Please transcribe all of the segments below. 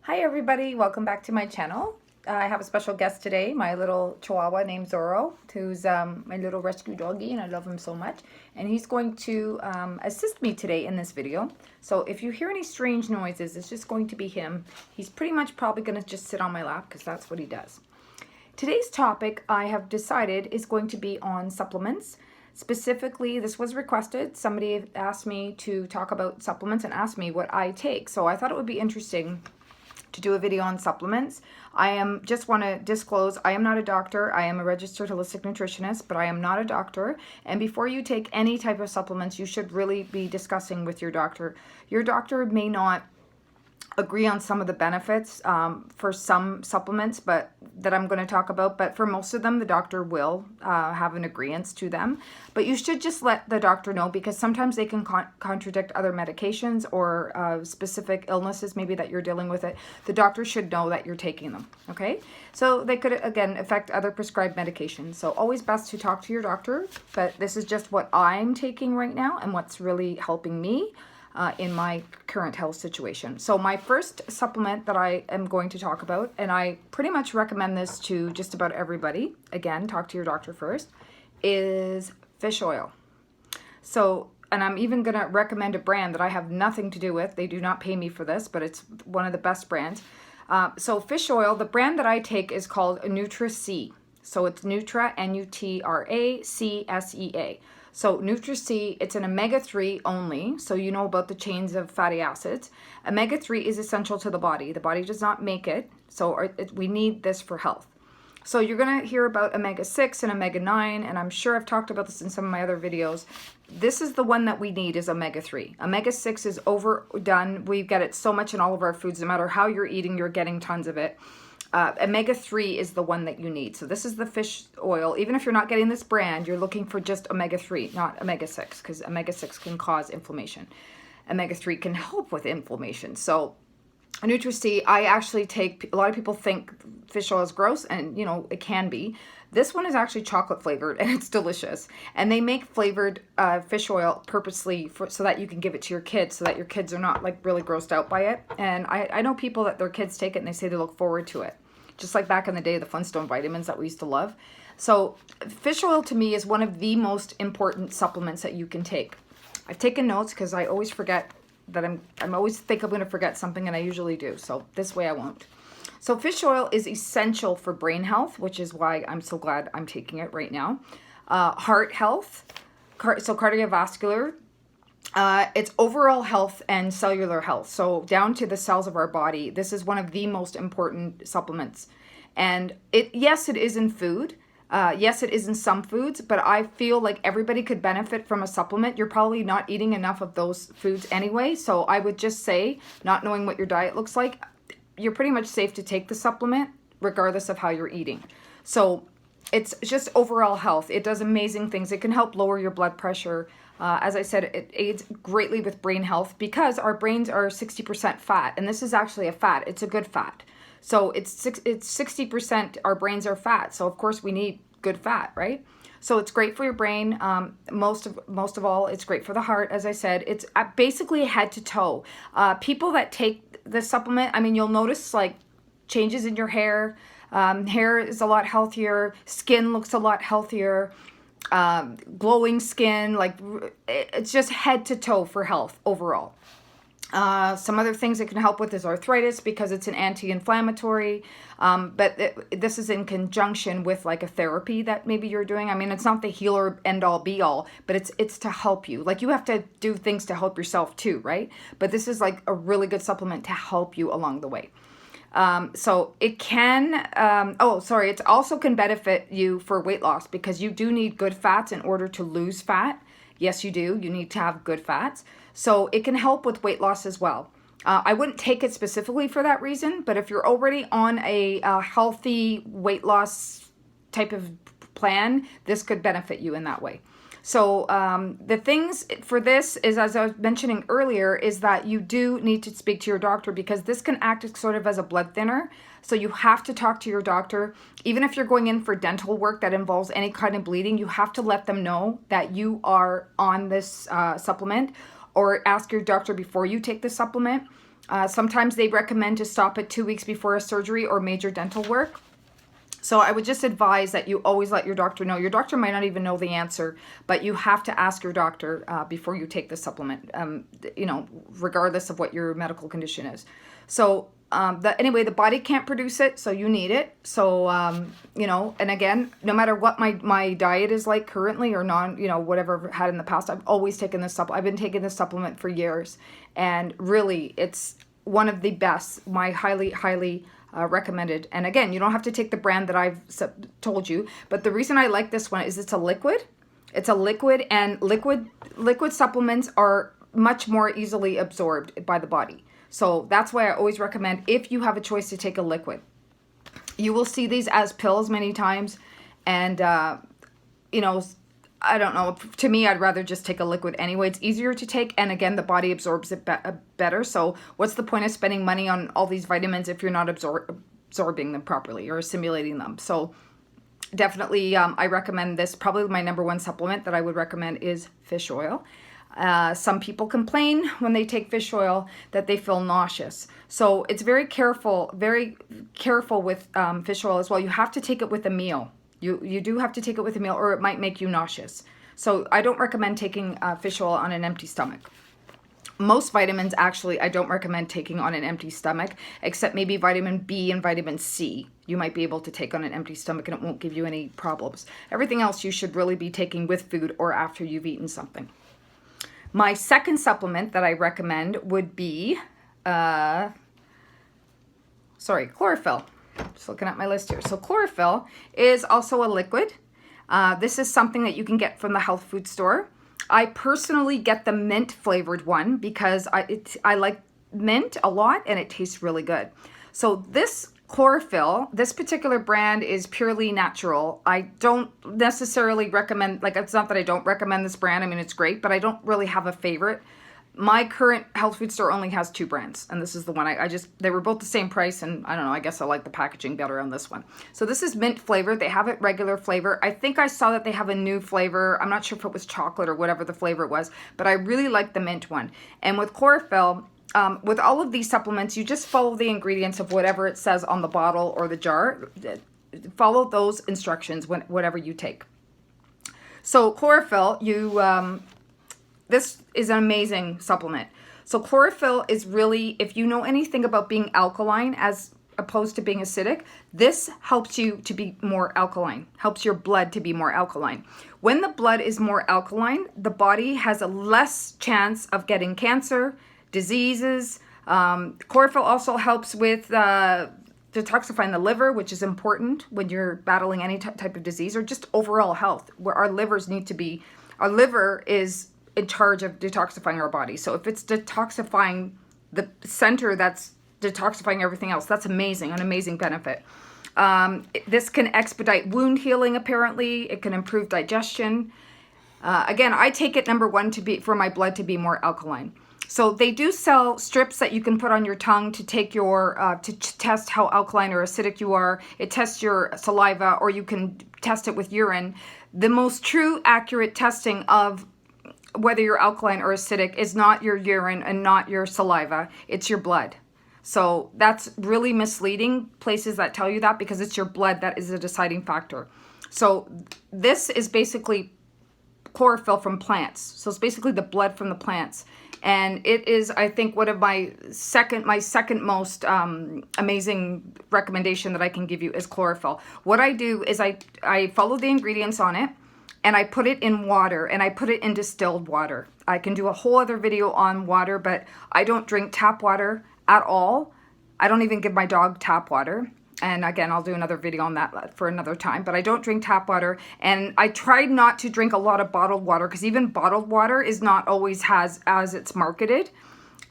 Hi everybody, welcome back to my channel. I have a special guest today, my little chihuahua named Zorro, who's my little rescue doggy, and I love him so much. And he's going to assist me today in this video. So if you hear any strange noises, it's just going to be him. He's pretty much probably going to just sit on my lap because that's what he does. Today's topic, I have decided, is going to be on supplements. Specifically, this was requested. Somebody asked me to talk about supplements and asked me what I take. So I thought it would be interesting to do a video on supplements. Just want to disclose, I am not a doctor. I am a registered holistic nutritionist, but I am not a doctor. And before you take any type of supplements, you should really be discussing with your doctor. Your doctor may not agree on some of the benefits for some supplements that I'm going to talk about, but for most of them the doctor will have an agreement to them. But you should just let the doctor know, because sometimes they can contradict other medications or specific illnesses maybe that you're dealing with. The doctor should know that you're taking them, okay? So they could again affect other prescribed medications, so always best to talk to your doctor. But this is just what I'm taking right now and what's really helping me in my current health situation. So my first supplement that I am going to talk about, and I pretty much recommend this to just about everybody, again, talk to your doctor first, is fish oil. So, and I'm even going to recommend a brand that I have nothing to do with. They do not pay me for this, but it's one of the best brands. So fish oil, the brand that I take is called Nutri-C. So it's Nutra, Nutraccsea. So Nutri-C, it's an omega-3 only, so you know about the chains of fatty acids. Omega-3 is essential to the body. The body does not make it, so we need this for health. So you're going to hear about omega-6 and omega-9, and I'm sure I've talked about this in some of my other videos. This is the one that we need, is omega-3. Omega-6 is overdone. We get it so much in all of our foods. No matter how you're eating, you're getting tons of it. Omega-3 is the one that you need. So this is the fish oil. Even if you're not getting this brand, you're looking for just omega-3, not omega-6, because omega-6 can cause inflammation. Omega-3 can help with inflammation. So Nutri-C, I actually take, a lot of people think fish oil is gross, and you know, it can be. This one is actually chocolate flavored and it's delicious. And they make flavored fish oil purposely so that you can give it to your kids, so that your kids are not like really grossed out by it. And I know people that their kids take it and they say they look forward to it. Just like back in the day, the Flintstone vitamins that we used to love. So fish oil to me is one of the most important supplements that you can take. I've taken notes because I always forget that I'm always think I'm going to forget something, and I usually do. So this way I won't. So fish oil is essential for brain health, which is why I'm so glad I'm taking it right now. Heart health, so cardiovascular, it's overall health and cellular health. So down to the cells of our body, this is one of the most important supplements. And yes, it is in food. Yes, it is in some foods, but I feel like everybody could benefit from a supplement. You're probably not eating enough of those foods anyway. So I would just say, not knowing what your diet looks like, you're pretty much safe to take the supplement regardless of how you're eating. So it's just overall health. It does amazing things. It can help lower your blood pressure. As I said, it aids greatly with brain health because our brains are 60% fat, and this is actually a fat. It's a good fat. So it's 60%, our brains are fat. So of course we need good fat, right? So it's great for your brain. Most of all, it's great for the heart. As I said, it's basically head to toe. People that take the supplement, I mean, you'll notice like changes in your hair. Hair is a lot healthier. Skin looks a lot healthier. Glowing skin, like it's just head to toe for health overall. Some other things it can help with is arthritis because it's an anti-inflammatory, but this is in conjunction with like a therapy that maybe you're doing. I mean, it's not the healer end all be all, but it's to help you. Like you have to do things to help yourself too, right? But this is like a really good supplement to help you along the way. So it can, it also can benefit you for weight loss because you do need good fats in order to lose fat. Yes, you do. You need to have good fats. So it can help with weight loss as well. I wouldn't take it specifically for that reason, but if you're already on a healthy weight loss type of plan, this could benefit you in that way. So the things for this is, as I was mentioning earlier, is that you do need to speak to your doctor because this can act sort of as a blood thinner. So you have to talk to your doctor. Even if you're going in for dental work that involves any kind of bleeding, you have to let them know that you are on this supplement, or ask your doctor before you take the supplement. Sometimes they recommend to stop it 2 weeks before a surgery or major dental work. So I would just advise that you always let your doctor know. Your doctor might not even know the answer, but you have to ask your doctor before you take the supplement, you know, regardless of what your medical condition is. So anyway, the body can't produce it, so you need it. So, you know, and again, no matter what my diet is like currently or you know, whatever I've had in the past, I've always taken this supplement. I've been taking this supplement for years, and really it's one of the best, my highly recommended. And again, you don't have to take the brand that I've told you, but the reason I like this one is it's a liquid. It's a liquid, and liquid supplements are much more easily absorbed by the body. So that's why I always recommend, if you have a choice to take a liquid. You will see these as pills many times, and you know, I don't know, to me, I'd rather just take a liquid anyway. It's easier to take, and again, the body absorbs it better. So what's the point of spending money on all these vitamins if you're not absorbing them properly or assimilating them? So definitely, I recommend this. Probably my number 1 supplement that I would recommend is fish oil. Some people complain when they take fish oil that they feel nauseous. So it's very careful with fish oil as well. You have to take it with a meal. You do have to take it with a meal, or it might make you nauseous. So I don't recommend taking fish oil on an empty stomach. Most vitamins, actually, I don't recommend taking on an empty stomach, except maybe vitamin B and vitamin C. You might be able to take on an empty stomach and it won't give you any problems. Everything else you should really be taking with food or after you've eaten something. My second supplement that I recommend would be, chlorophyll. Just looking at my list here. So chlorophyll is also a liquid. This is something that you can get from the health food store. I personally get the mint flavored one because I like mint a lot and it tastes really good. So this chlorophyll, this particular brand is purely natural. I don't necessarily recommend, like, it's not that I don't recommend this brand. I mean, it's great, but I don't really have a favorite. My current health food store only has 2 brands, and this is the one they were both the same price, and I don't know, I guess I like the packaging better on this one. So this is mint flavor. They have it regular flavor. I think I saw that they have a new flavor. I'm not sure if it was chocolate or whatever the flavor was, but I really like the mint one. And with chlorophyll, with all of these supplements, you just follow the ingredients of whatever it says on the bottle or the jar. Follow those instructions whatever you take. So chlorophyll, this is an amazing supplement. So chlorophyll is really, if you know anything about being alkaline as opposed to being acidic, this helps you to be more alkaline, helps your blood to be more alkaline. When the blood is more alkaline, the body has a less chance of getting cancer, diseases. Chlorophyll also helps with detoxifying the liver, which is important when you're battling any type of disease or just overall health, where our livers need to be, our liver is in charge of detoxifying our body. So if it's detoxifying the center that's detoxifying everything else, that's amazing, an amazing benefit. This can expedite wound healing, apparently. It can improve digestion. Again, I take it number 1 for my blood to be more alkaline. So they do sell strips that you can put on your tongue to take your, to test how alkaline or acidic you are. It tests your saliva, or you can test it with urine. The most true, accurate testing of whether you're alkaline or acidic is not your urine and not your saliva, it's your blood. So that's really misleading, places that tell you that, because it's your blood that is a deciding factor. So this is basically chlorophyll from plants. So it's basically the blood from the plants. And it is, I think, one of my second most amazing recommendation that I can give you is chlorophyll. What I do is I follow the ingredients on it, and I put it in water, and I put it in distilled water. I can do a whole other video on water, but I don't drink tap water at all. I don't even give my dog tap water. And again, I'll do another video on that for another time, but I don't drink tap water. And I tried not to drink a lot of bottled water, because even bottled water is not always as it's marketed.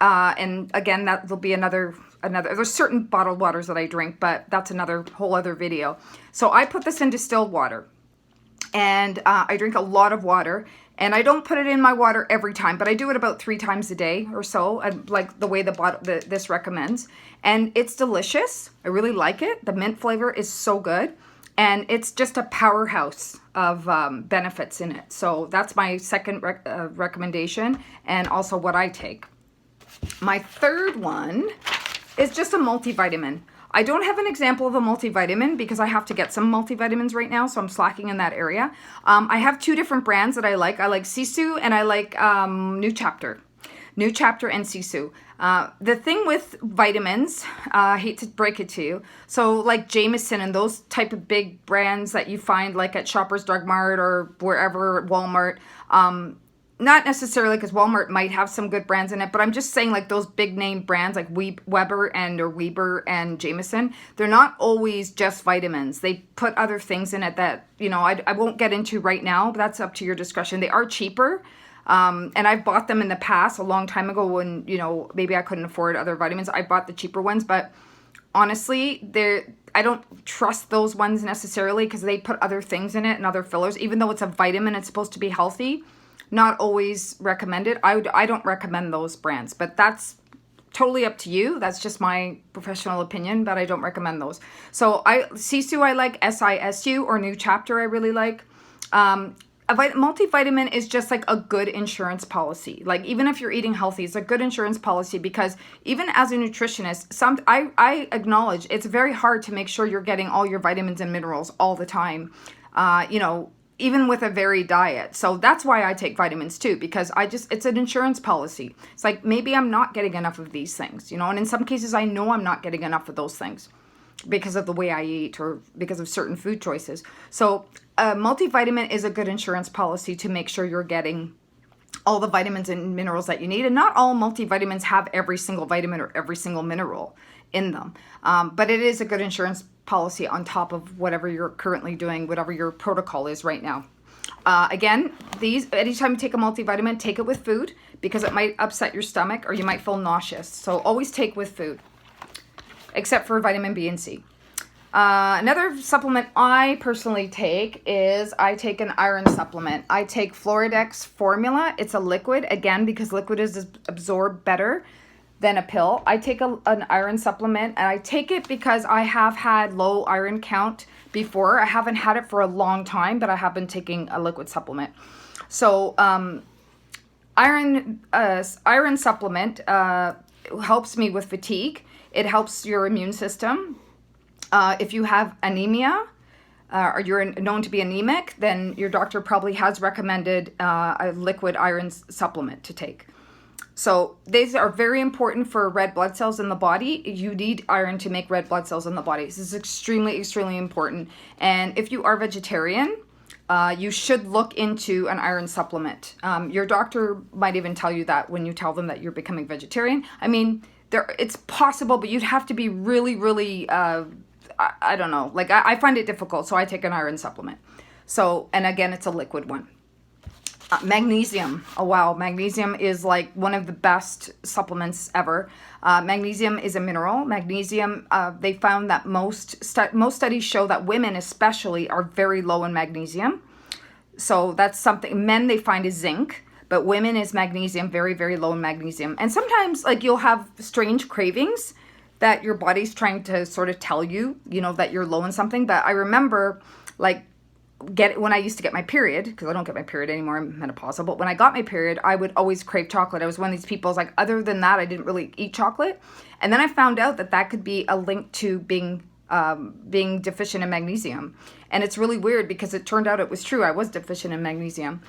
And again, that will be another, there's certain bottled waters that I drink, but that's another whole other video. So I put this in distilled water. And I drink a lot of water, and I don't put it in my water every time, but I do it about 3 times a day or so, like the way this recommends. And it's delicious. I really like it. The mint flavor is so good, and it's just a powerhouse of benefits in it. So that's my second recommendation, and also what I take. My third one is just a multivitamin. I don't have an example of a multivitamin because I have to get some multivitamins right now, so I'm slacking in that area. I have two different brands that I like. I like Sisu and I like New Chapter. New Chapter and Sisu. The thing with vitamins, I hate to break it to you, so like Jameson and those type of big brands that you find like at Shoppers Drug Mart or wherever, Walmart, not necessarily, because Walmart might have some good brands in it, but I'm just saying like those big name brands like Weber and Jameson, they're not always just vitamins. They put other things in it that, you know, I won't get into right now, but that's up to your discretion. They are cheaper. And I've bought them in the past a long time ago when, you know, maybe I couldn't afford other vitamins. I bought the cheaper ones, but honestly, I don't trust those ones necessarily because they put other things in it and other fillers. Even though it's a vitamin, it's supposed to be healthy. Not always recommended. I don't recommend those brands, but that's totally up to you. That's just my professional opinion, but I don't recommend those. So Sisu I like, SISU or New Chapter I really like. A multivitamin is just like a good insurance policy. Like even if you're eating healthy, it's a good insurance policy because even as a nutritionist, I acknowledge it's very hard to make sure you're getting all your vitamins and minerals all the time. You know, even with a varied diet. So that's why I take vitamins too, because it's an insurance policy. It's like, maybe I'm not getting enough of these things, you know, and in some cases I know I'm not getting enough of those things because of the way I eat or because of certain food choices. So a multivitamin is a good insurance policy to make sure you're getting all the vitamins and minerals that you need. And not all multivitamins have every single vitamin or every single mineral in them. But it is a good insurance policy on top of whatever you're currently doing, whatever your protocol is right now. Again, anytime you take a multivitamin, take it with food because it might upset your stomach or you might feel nauseous. So always take with food, except for vitamin B and C. Another supplement I personally take is I take an iron supplement. I take Floridex formula. It's a liquid, again, because liquid is absorbed better than a pill. I take an iron supplement, and I take it because I have had low iron count before. I haven't had it for a long time, but I have been taking a liquid supplement. So iron supplement helps me with fatigue. It helps your immune system. If you have anemia or you're known to be anemic, then your doctor probably has recommended a liquid iron supplement to take. So these are very important for red blood cells in the body. You need iron to make red blood cells in the body. This is extremely, extremely important. And if you are vegetarian, you should look into an iron supplement. Your doctor might even tell you that when you tell them that you're becoming vegetarian. I mean, it's possible, but you'd have to be really, really, I don't know. Like I find it difficult, so I take an iron supplement. So, and again, it's a liquid one. Magnesium. Oh wow, magnesium is like one of the best supplements ever. Magnesium is a mineral. Magnesium, they found that most studies show that women especially are very low in magnesium. So that's something. Men they find is zinc, but women is magnesium, very, very low in magnesium. And sometimes like you'll have strange cravings that your body's trying to sort of tell you, you know, that you're low in something. But I remember like when I used to get my period, because I don't get my period anymore, I'm menopausal, but when I got my period, I would always crave chocolate. I was one of these people, I was like, other than that, I didn't really eat chocolate. And then I found out that could be a link to being deficient in magnesium. And it's really weird because it turned out it was true. I was deficient in magnesium.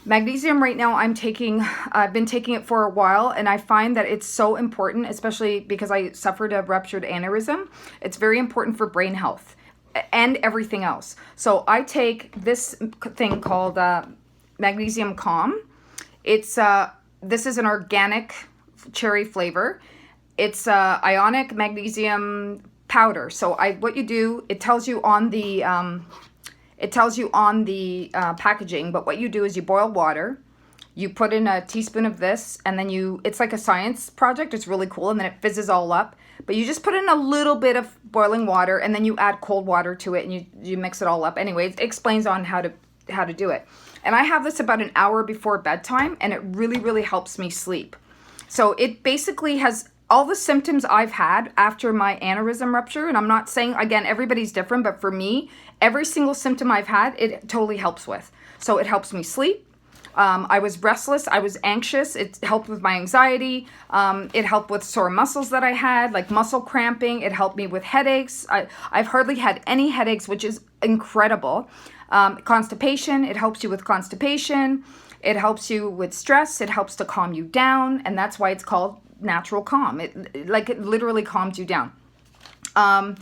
Magnesium right now I've been taking it for a while, and I find that it's so important, especially because I suffered a ruptured aneurysm. It's very important for brain health and everything else. So I take this thing called Magnesium Calm. It's this is an organic cherry flavor. It's ionic magnesium powder. So what you do, it tells you on the packaging, but what you do is you boil water, you put in a teaspoon of this, and then it's like a science project. It's really cool, and then it fizzes all up. But you just put in a little bit of boiling water, and then you add cold water to it, and you mix it all up. Anyway, it explains on how to do it. And I have this about an hour before bedtime, and it really, really helps me sleep. So it basically has all the symptoms I've had after my aneurysm rupture. And I'm not saying, again, everybody's different, but for me, every single symptom I've had, it totally helps with. So it helps me sleep. I was restless. I was anxious. It helped with my anxiety. It helped with sore muscles that I had, like muscle cramping. It helped me with headaches. I've hardly had any headaches, which is incredible. Constipation. It helps you with constipation. It helps you with stress. It helps to calm you down. And that's why it's called natural calm. It literally calms you down. And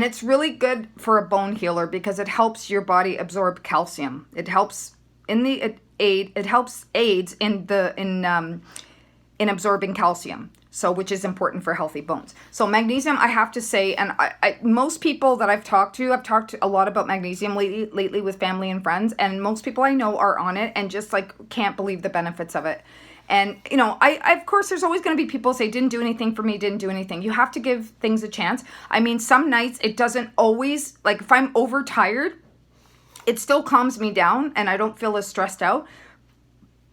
it's really good for a bone healer because it helps your body absorb calcium. It helps aids in absorbing calcium. So, which is important for healthy bones. So magnesium, I have to say, and most people that I've talked to a lot about magnesium lately with family and friends, and most people I know are on it and just like can't believe the benefits of it. And, you know, I of course, there's always going to be people who say, didn't do anything for me, didn't do anything. You have to give things a chance. I mean, some nights it doesn't always, like if I'm overtired, it still calms me down and I don't feel as stressed out.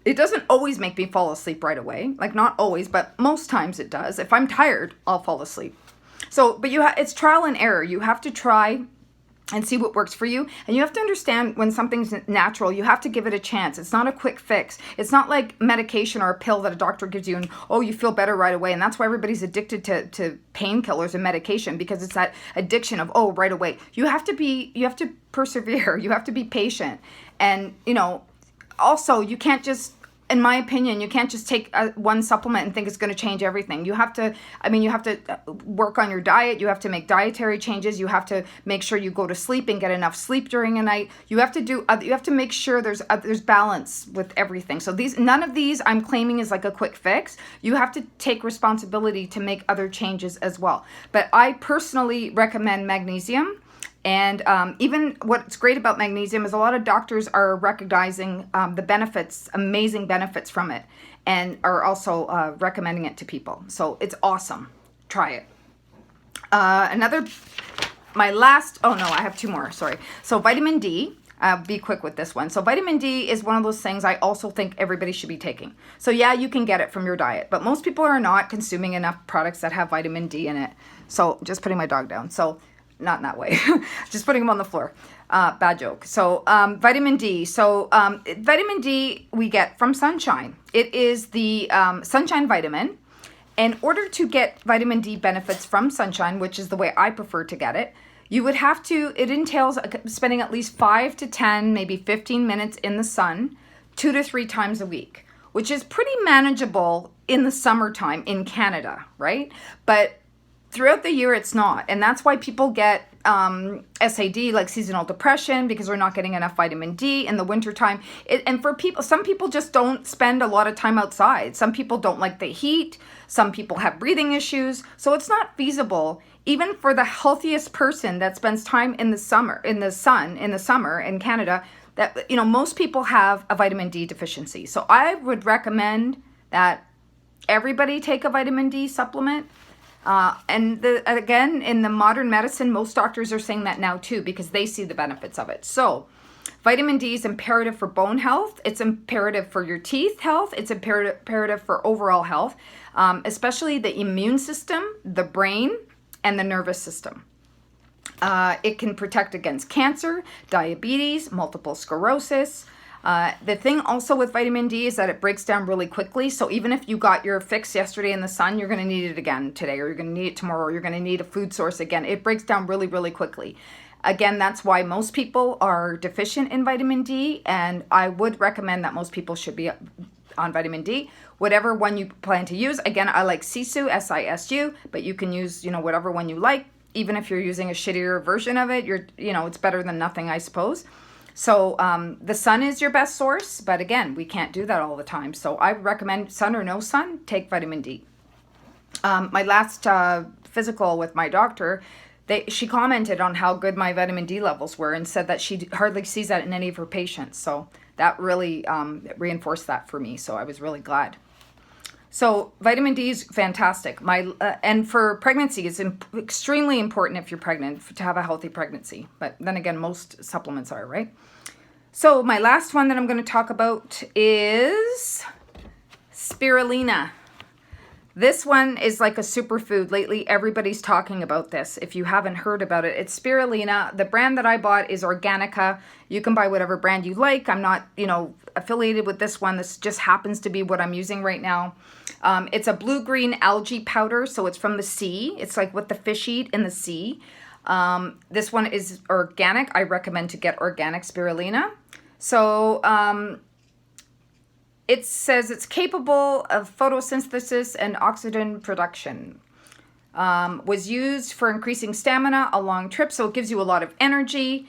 It doesn't always make me fall asleep right away. Like not always, but most times it does. If I'm tired, I'll fall asleep. So, but it's trial and error. You have to try and see what works for you. And you have to understand when something's natural, you have to give it a chance. It's not a quick fix. It's not like medication or a pill that a doctor gives you and, oh, you feel better right away. And that's why everybody's addicted to painkillers and medication, because it's that addiction of, oh, right away. You have to persevere. You have to be patient. And, you know, also, you can't just, in my opinion, you can't just take one supplement and think it's going to change everything. You have to work on your diet. You have to make dietary changes. You have to make sure you go to sleep and get enough sleep during a night. You have to make sure there's balance with everything. So none of these I'm claiming is like a quick fix. You have to take responsibility to make other changes as well. But I personally recommend magnesium. And even what's great about magnesium is a lot of doctors are recognizing the benefits, amazing benefits from it, and are also recommending it to people. So it's awesome. Try it. I have two more, sorry. So vitamin D, I'll be quick with this one. So vitamin D is one of those things I also think everybody should be taking. So yeah, you can get it from your diet, but most people are not consuming enough products that have vitamin D in it. So just putting my dog down. So not in that way, just putting him on the floor. Bad joke. So vitamin D. So vitamin D we get from sunshine. It is the sunshine vitamin. In order to get vitamin D benefits from sunshine, which is the way I prefer to get it, it entails spending at least 5 to 10, maybe 15 minutes in the sun 2 to 3 times a week, which is pretty manageable in the summertime in Canada, right? But throughout the year, it's not. And that's why people get SAD, like seasonal depression, because they're not getting enough vitamin D in the wintertime. And for people, some people just don't spend a lot of time outside. Some people don't like the heat. Some people have breathing issues. So it's not feasible, even for the healthiest person that spends time in the summer in Canada, that, you know, most people have a vitamin D deficiency. So I would recommend that everybody take a vitamin D supplement. Again, in the modern medicine, most doctors are saying that now too, because they see the benefits of it. So vitamin D is imperative for bone health. It's imperative for your teeth health. It's imperative for overall health, especially the immune system, the brain, and the nervous system. It can protect against cancer, diabetes, multiple sclerosis. The thing also with vitamin D is that it breaks down really quickly. So even if you got your fix yesterday in the sun, you're going to need it again today, or you're going to need it tomorrow, or you're going to need a food source again. It breaks down really, really quickly. Again, that's why most people are deficient in vitamin D, and I would recommend that most people should be on vitamin D. Whatever one you plan to use. Again, I like Sisu, SISU, but you can use, whatever one you like. Even if you're using a shittier version of it, it's better than nothing, I suppose. So the sun is your best source, but again, we can't do that all the time. So I recommend, sun or no sun, take vitamin D. My last physical with my doctor, she commented on how good my vitamin D levels were and said that she hardly sees that in any of her patients. So that really reinforced that for me. So I was really glad. So vitamin D is fantastic. And for pregnancy, it's extremely important if you're pregnant to have a healthy pregnancy. But then again, most supplements are, right? So my last one that I'm going to talk about is spirulina. This one is like a superfood. Lately, everybody's talking about this. If you haven't heard about it, it's Spirulina. The brand that I bought is Organica. You can buy whatever brand you like. I'm not, affiliated with this one. This just happens to be what I'm using right now. It's a blue-green algae powder, so it's from the sea. It's like what the fish eat in the sea. This one is organic. I recommend to get organic Spirulina. So, it says it's capable of photosynthesis and oxygen production. Was used for increasing stamina along trips, so it gives you a lot of energy.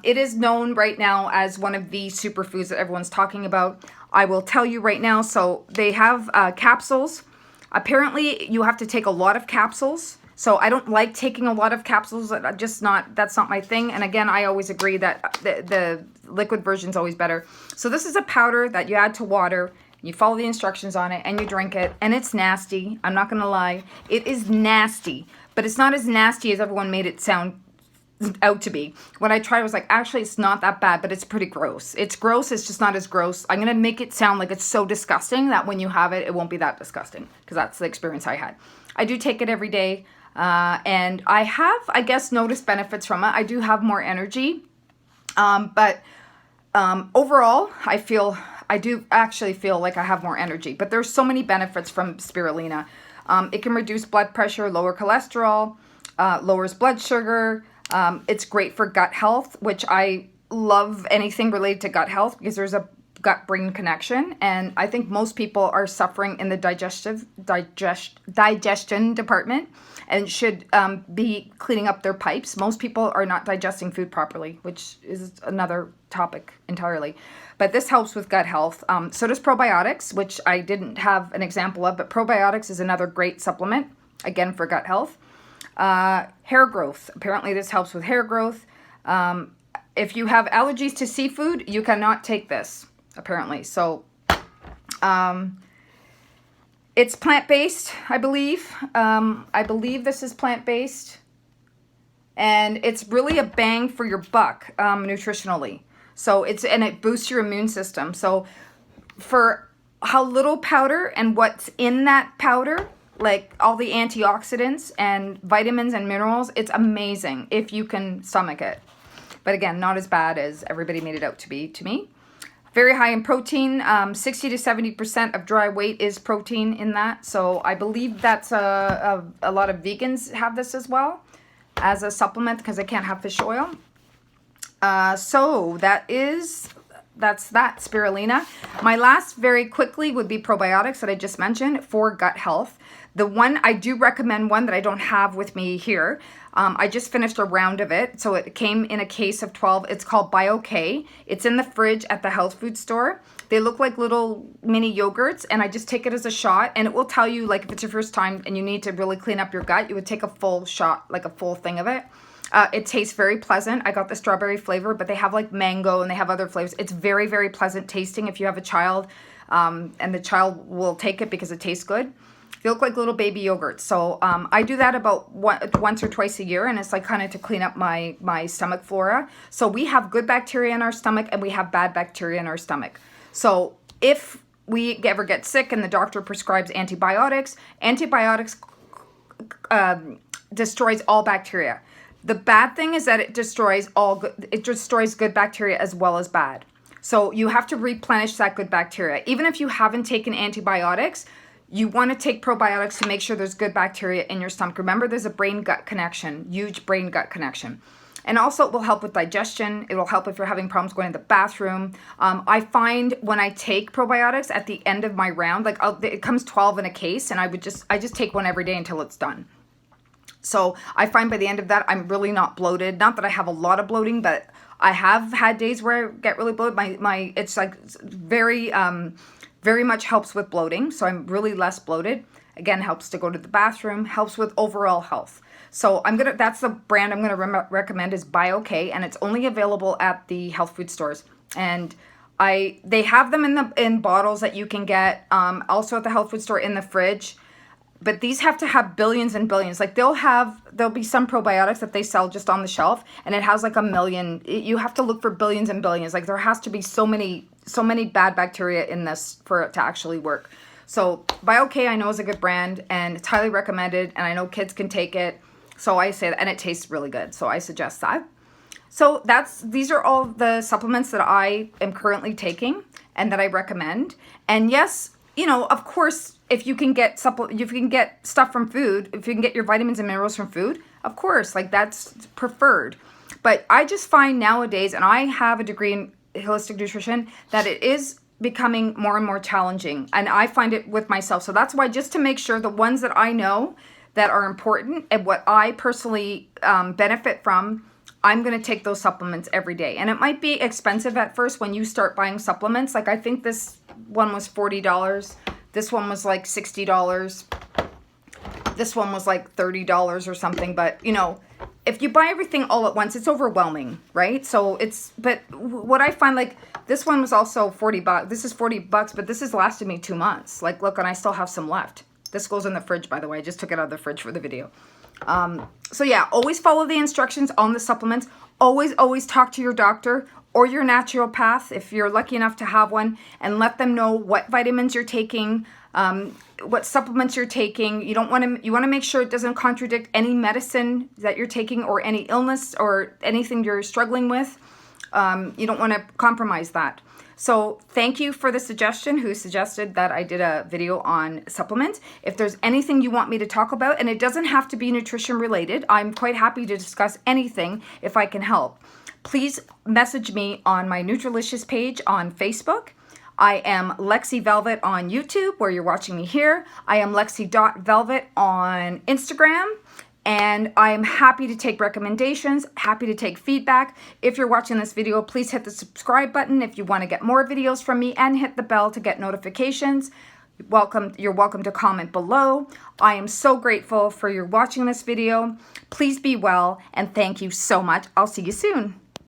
It is known right now as one of the superfoods that everyone's talking about. I will tell you right now, so they have capsules. Apparently, you have to take a lot of capsules. So I don't like taking a lot of capsules. That's not my thing. And again, I always agree that the liquid version is always better. So this is a powder that you add to water. You follow the instructions on it and you drink it. And it's nasty. I'm not going to lie. It is nasty. But it's not as nasty as everyone made it sound out to be. When I tried, I was like, actually, it's not that bad, but it's pretty gross. It's gross. It's just not as gross. I'm going to make it sound like it's so disgusting that when you have it, it won't be that disgusting. Because that's the experience I had. I do take it every day. And I have, I guess, noticed benefits from it. I do have more energy. But overall, I do actually feel like I have more energy. But there's so many benefits from Spirulina. It can reduce blood pressure, lower cholesterol, lowers blood sugar. It's great for gut health, which I love anything related to gut health because there's a gut-brain connection. And I think most people are suffering in the digestion department and should be cleaning up their pipes. Most people are not digesting food properly, which is another topic entirely. But this helps with gut health. So does probiotics, which I didn't have an example of, but probiotics is another great supplement, again, for gut health. Hair growth. Apparently this helps with hair growth. If you have allergies to seafood, you cannot take this, apparently. So it's plant-based, I believe. I believe this is plant-based. And it's really a bang for your buck nutritionally. So and it boosts your immune system. So for how little powder and what's in that powder, like all the antioxidants and vitamins and minerals, it's amazing if you can stomach it. But again, not as bad as everybody made it out to be to me. Very high in protein. 60 to 70% of dry weight is protein in that. So I believe that's a lot of vegans have this as well as a supplement because they can't have fish oil. So that's that, Spirulina. My last very quickly would be probiotics that I just mentioned for gut health. The one I do recommend, one that I don't have with me here. I just finished a round of it. So it came in a case of 12. It's called BioK. It's in the fridge at the health food store. They look like little mini yogurts, and I just take it as a shot, and it will tell you, like, if it's your first time and you need to really clean up your gut, you would take a full shot, like a full thing of it. It tastes very pleasant. I got the strawberry flavor, but they have like mango and they have other flavors. It's very, very pleasant tasting if you have a child, and the child will take it because it tastes good. They look like little baby yogurts. So I do that about once or twice a year, and it's like kind of to clean up my stomach flora. So we have good bacteria in our stomach and we have bad bacteria in our stomach. So if we ever get sick and the doctor prescribes antibiotics destroys all bacteria. The bad thing is that it destroys good bacteria as well as bad. So you have to replenish that good bacteria. Even if you haven't taken antibiotics, you want to take probiotics to make sure there's good bacteria in your stomach. Remember, there's a brain-gut connection, huge brain-gut connection. And also it will help with digestion. It will help if you're having problems going to the bathroom. I find when I take probiotics at the end of my round, like it comes 12 in a case, and I just take one every day until it's done. So I find by the end of that, I'm really not bloated. Not that I have a lot of bloating, but I have had days where I get really bloated. It's like very, very much helps with bloating. So I'm really less bloated. Again, helps to go to the bathroom, helps with overall health. So that's the brand I'm gonna recommend is BioK, and it's only available at the health food stores. And they have them in bottles that you can get, also at the health food store in the fridge. But these have to have billions and billions. Like there'll be some probiotics that they sell just on the shelf, and it has like 1 million. You have to look for billions and billions. Like there has to be so many bad bacteria in this for it to actually work. So BioK I know is a good brand, and it's highly recommended, and I know kids can take it. So I say that, and it tastes really good. So I suggest that. So these are all the supplements that I am currently taking and that I recommend. And yes, you know, of course, if you can get stuff from food, if you can get your vitamins and minerals from food, of course, like that's preferred. But I just find nowadays, and I have a degree in holistic nutrition, that it is becoming more and more challenging. And I find it with myself. So that's why, just to make sure the ones that I know that are important and what I personally benefit from, I'm going to take those supplements every day. And it might be expensive at first when you start buying supplements. Like I think this one was $40. This one was like $60. This one was like $30 or something. But, you know, if you buy everything all at once, it's overwhelming, right? So but what I find, like this one was also $40. This is $40, but this has lasted me 2 months. Like, look, and I still have some left. This goes in the fridge, by the way. I just took it out of the fridge for the video. So yeah, always follow the instructions on the supplements. Always talk to your doctor or your naturopath if you're lucky enough to have one, and let them know what vitamins you're taking, what supplements you're taking. You want to make sure it doesn't contradict any medicine that you're taking or any illness or anything you're struggling with. You don't want to compromise that. So thank you for the suggestion, who suggested that I did a video on supplements. If there's anything you want me to talk about, and it doesn't have to be nutrition related, I'm quite happy to discuss anything if I can help. Please message me on my Nutrilicious page on Facebook. I am Lexi Velvet on YouTube, where you're watching me here. I am Lexi.velvet on Instagram. And I am happy to take recommendations, happy to take feedback. If you're watching this video, please hit the subscribe button if you want to get more videos from me, and hit the bell to get notifications. You're welcome to comment below. I am so grateful for your watching this video. Please be well, and thank you so much. I'll see you soon.